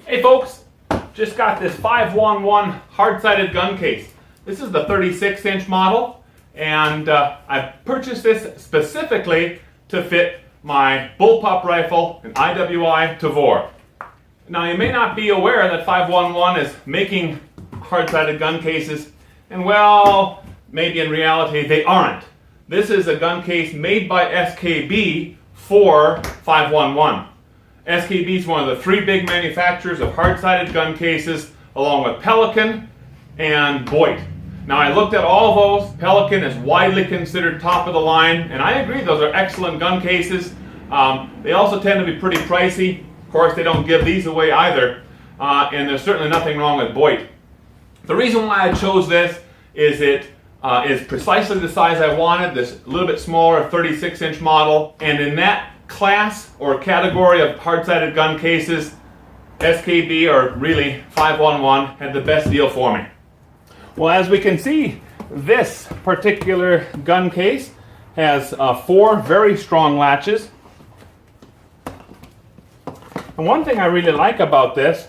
Hey folks, just got this 511 hard-sided gun case. This is the 36-inch model, and I purchased this specifically to fit my bullpup rifle, an IWI Tavor. Now you may not be aware that 511 is making hard-sided gun cases, and well, maybe in reality they aren't. This is a gun case made by SKB for 511. SKB is one of the three big manufacturers of hard-sided gun cases, along with Pelican and Boyd. Now I looked at all those. Pelican is widely considered top of the line, and I agree those are excellent gun cases. They also tend to be pretty pricey. Of course, they don't give these away either, and there's certainly nothing wrong with Boyd. The reason why I chose this is it is precisely the size I wanted, this little bit smaller 36-inch model, and in that class or category of hard-sided gun cases, SKB, or really 511, had the best deal for me. Well, as we can see, this particular gun case has 4 very strong latches. And one thing I really like about this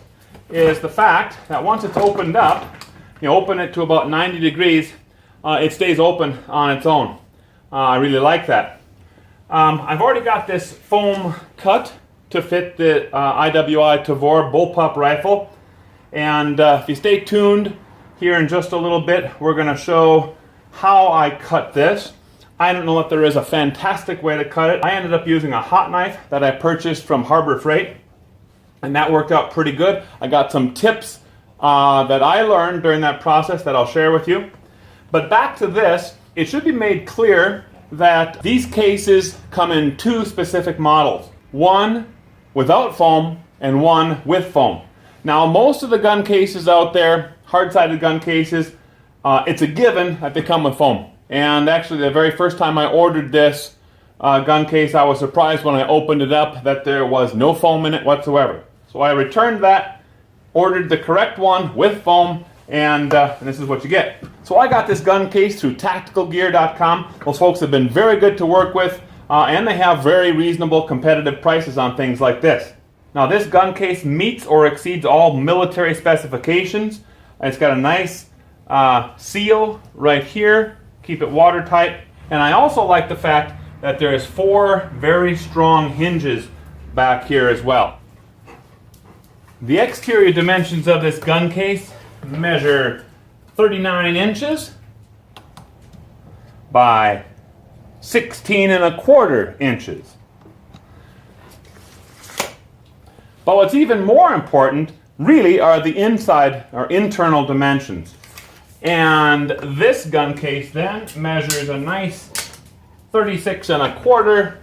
is the fact that once it's opened up, you open it to about 90 degrees, it stays open on its own. I really like that. I've already got this foam cut to fit the IWI Tavor bullpup rifle, and if you stay tuned here in just a little bit, we're going to show how I cut this. I don't know if there is a fantastic way to cut it. I ended up using a hot knife that I purchased from Harbor Freight, and that worked out pretty good. I got some tips that I learned during that process that I'll share with you. But back to this, it should be made clear that these cases come in 2 specific models. One without foam and one with foam. Now most of the gun cases out there, hard-sided gun cases, it's a given that they come with foam. And actually the very first time I ordered this gun case, I was surprised when I opened it up that there was no foam in it whatsoever. So I returned that, ordered the correct one with foam, and this is what you get. So I got this gun case through tacticalgear.com. Those folks have been very good to work with, and they have very reasonable competitive prices on things like this. Now this gun case meets or exceeds all military specifications. It's got a nice seal right here, keep it watertight, and I also like the fact that there is 4 very strong hinges back here as well. The exterior dimensions of this gun case measure 39 inches by 16¼ inches. But what's even more important really are the inside or internal dimensions. And this gun case then measures a nice 36¼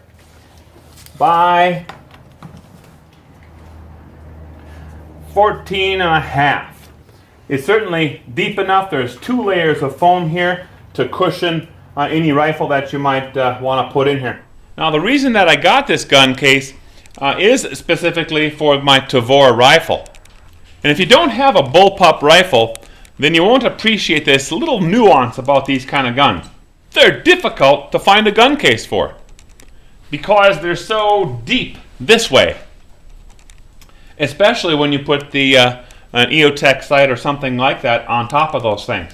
by 14½. It's certainly deep enough. There's 2 layers of foam here to cushion any rifle that you might want to put in here. Now the reason that I got this gun case is specifically for my Tavor rifle. And if you don't have a bullpup rifle, then you won't appreciate this little nuance about these kind of guns. They're difficult to find a gun case for because they're so deep this way. Especially when you put the an EOTech sight or something like that on top of those things.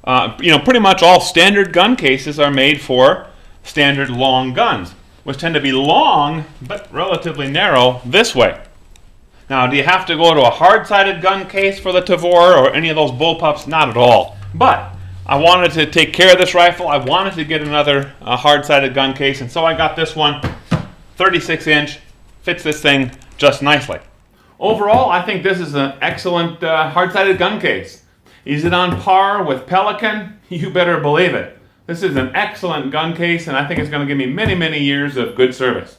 Pretty much all standard gun cases are made for standard long guns, which tend to be long but relatively narrow this way. Now, do you have to go to a hard-sided gun case for the Tavor or any of those bullpups? Not at all. But I wanted to take care of this rifle. I wanted to get another hard-sided gun case, and so I got this one, 36-inch, fits this thing just nicely. Overall, I think this is an excellent hard-sided gun case. Is it on par with Pelican? You better believe it. This is an excellent gun case, and I think it's going to give me many, many years of good service.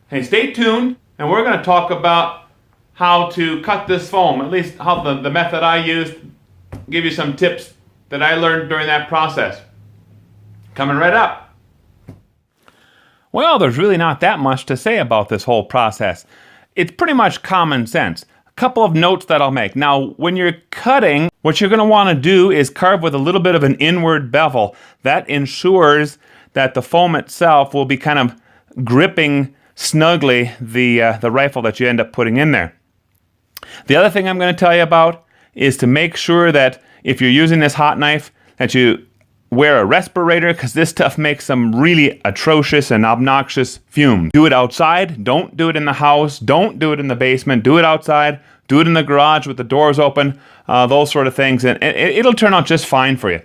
Hey, stay tuned, and we're going to talk about how to cut this foam, at least how the method I used, give you some tips that I learned during that process. Coming right up. Well, there's really not that much to say about this whole process. It's pretty much common sense. A couple of notes that I'll make. Now, when you're cutting, what you're going to want to do is carve with a little bit of an inward bevel. That ensures that the foam itself will be kind of gripping snugly the rifle that you end up putting in there. The other thing I'm going to tell you about is to make sure that if you're using this hot knife, that you wear a respirator, because this stuff makes some really atrocious and obnoxious fumes. Do it outside. Don't do it in the house. Don't do it in the basement. Do it outside. Do it in the garage with the doors open, those sort of things, and it'll turn out just fine for you.